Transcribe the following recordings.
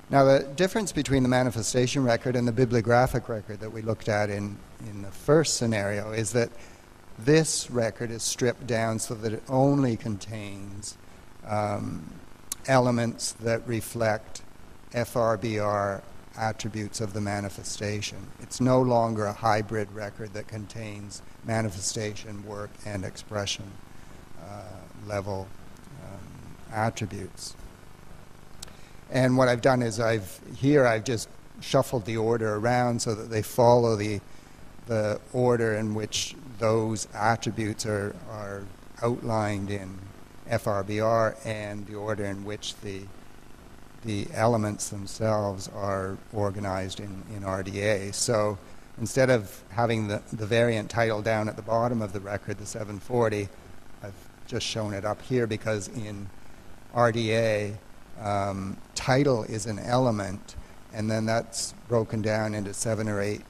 Now, the difference between the manifestation record and the bibliographic record that we looked at in the first scenario is that this record is stripped down so that it only contains elements that reflect FRBR attributes of the manifestation. It's no longer a hybrid record that contains manifestation, work, and expression level attributes. And what I've done is I've just shuffled the order around so that they follow the order in which those attributes are outlined in FRBR and the order in which the elements themselves are organized in RDA. So instead of having the variant title down at the bottom of the record, the 740, I've just shown it up here because in RDA, title is an element, and then that's broken down into 7 or 8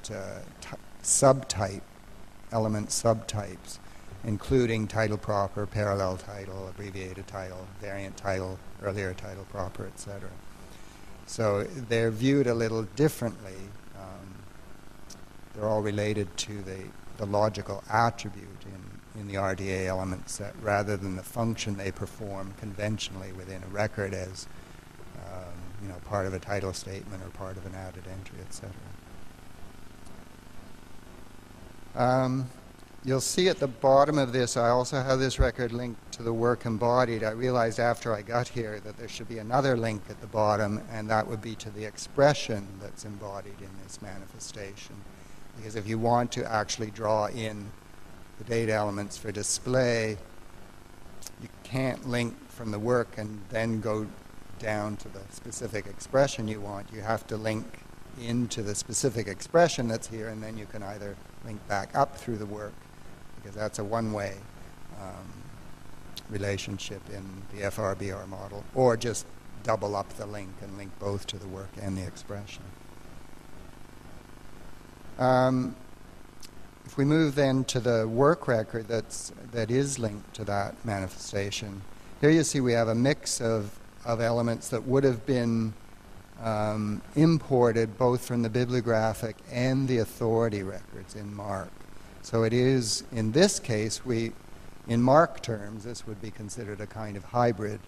element subtypes, including title proper, parallel title, abbreviated title, variant title, earlier title proper, etc. So they're viewed a little differently. They're all related to the logical attribute in the RDA element set rather than the function they perform conventionally within a record as part of a title statement or part of an added entry, etc. You'll see at the bottom of this, I also have this record linked to the work embodied. I realized after I got here that there should be another link at the bottom, and that would be to the expression that's embodied in this manifestation. Because if you want to actually draw in the data elements for display, you can't link from the work and then go down to the specific expression you want. You have to link into the specific expression that's here, and then you can either link back up through the work, because that's a one-way relationship in the FRBR model, or just double up the link and link both to the work and the expression. If we move then to the work record that is linked to that manifestation, here you see we have a mix of elements that would have been imported both from the bibliographic and the authority records in MARC. So it is, in this case, in MARC terms, this would be considered a kind of hybrid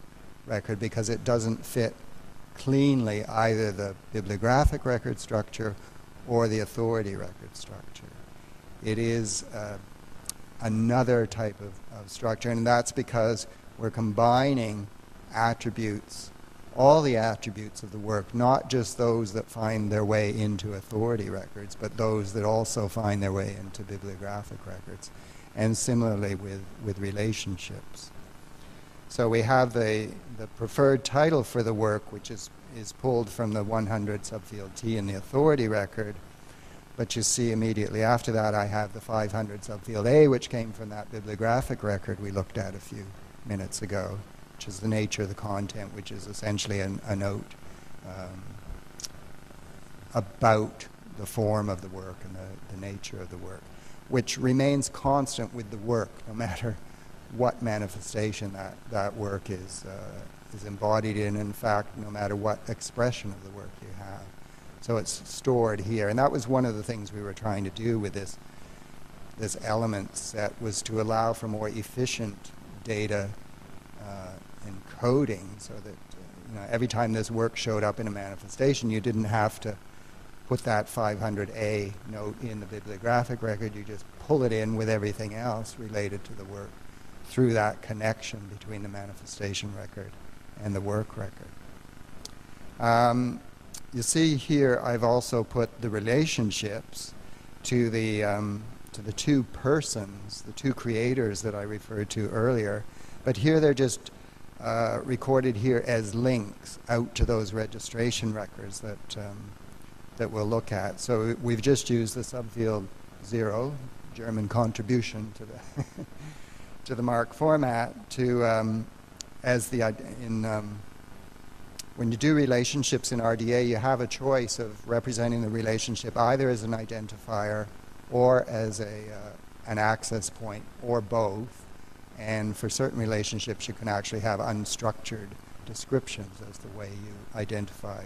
record because it doesn't fit cleanly either the bibliographic record structure or the authority record structure. It is another type of structure, and that's because we're combining attributes, all the attributes of the work, not just those that find their way into authority records, but those that also find their way into bibliographic records, and similarly with relationships. So we have the preferred title for the work, which is pulled from the 100 subfield T in the authority record, but you see immediately after that I have the 500 subfield A, which came from that bibliographic record we looked at a few minutes ago, which is the nature of the content, which is essentially a note about the form of the work and the nature of the work, which remains constant with the work, no matter what manifestation that work is embodied in fact, no matter what expression of the work you have. So it's stored here, and that was one of the things we were trying to do with this element set, was to allow for more efficient data encoding, so that every time this work showed up in a manifestation, you didn't have to put that 500A note in the bibliographic record. You just pull it in with everything else related to the work through that connection between the manifestation record and the work record. You see here I've also put the relationships to the two persons, the two creators that I referred to earlier, but here they're just recorded here as links out to those registration records that we'll look at. So we've just used the subfield 0, German contribution to the to the MARC format to when you do relationships in RDA, you have a choice of representing the relationship either as an identifier or as an access point, or both. And for certain relationships, you can actually have unstructured descriptions as the way you identify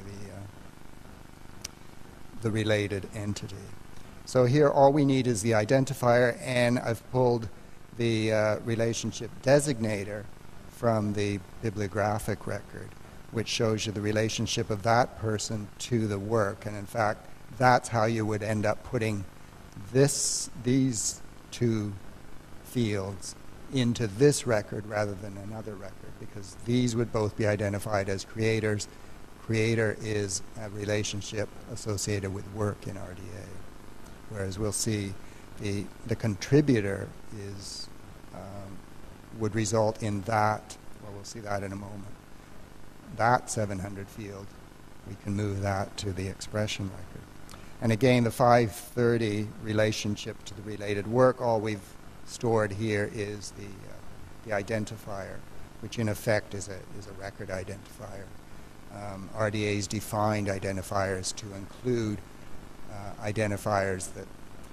the related entity. So here all we need is the identifier, and I've pulled the relationship designator from the bibliographic record, which shows you the relationship of that person to the work. And in fact, that's how you would end up putting these two fields into this record rather than another record, because these would both be identified as creators. Creator is a relationship associated with work in RDA, whereas we'll see the contributor is would result in that. Well, we'll see that in a moment. That 700 field, we can move that to the expression record. And again, the 530 relationship to the related work, all we've stored here is the identifier, which in effect is a record identifier. RDA's defined identifiers to include identifiers that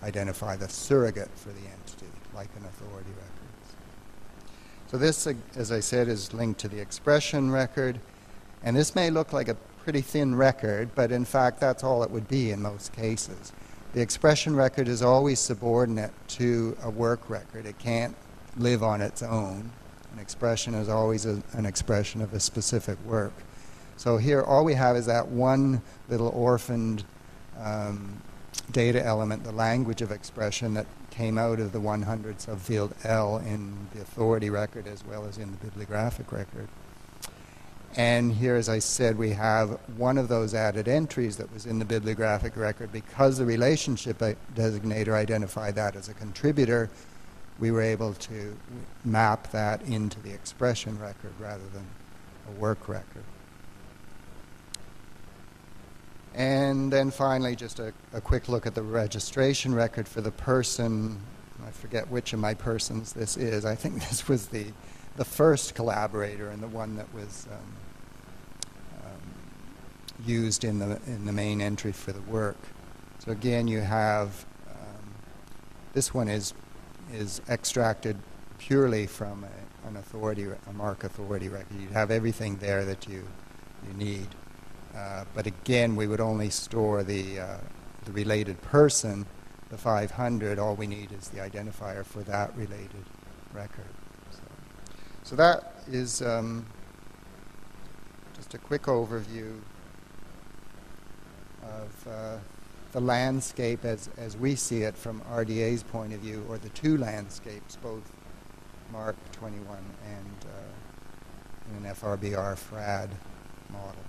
identify the surrogate for the entity, like an authority record. So this, as I said, is linked to the expression record. And this may look like a pretty thin record, but in fact that's all it would be in most cases. The expression record is always subordinate to a work record. It can't live on its own. An expression is always an expression of a specific work. So here all we have is that one little orphaned data element, the language of expression, that came out of the 100 subfield L in the authority record as well as in the bibliographic record. And here, as I said, we have one of those added entries that was in the bibliographic record. Because the relationship designator identified that as a contributor, we were able to map that into the expression record rather than a work record. And then finally, just a quick look at the registration record for the person. I forget which of my persons this is. I think this was the first collaborator and the one that was used in the main entry for the work. So again, you have this one is extracted purely from an authority, a MARC authority record. You have everything there that you need. But again, we would only store the related person, the 500. All we need is the identifier for that related record. So that is just a quick overview of the landscape as we see it from RDA's point of view, or the two landscapes, both MARC 21 and in an FRBR FRAD model.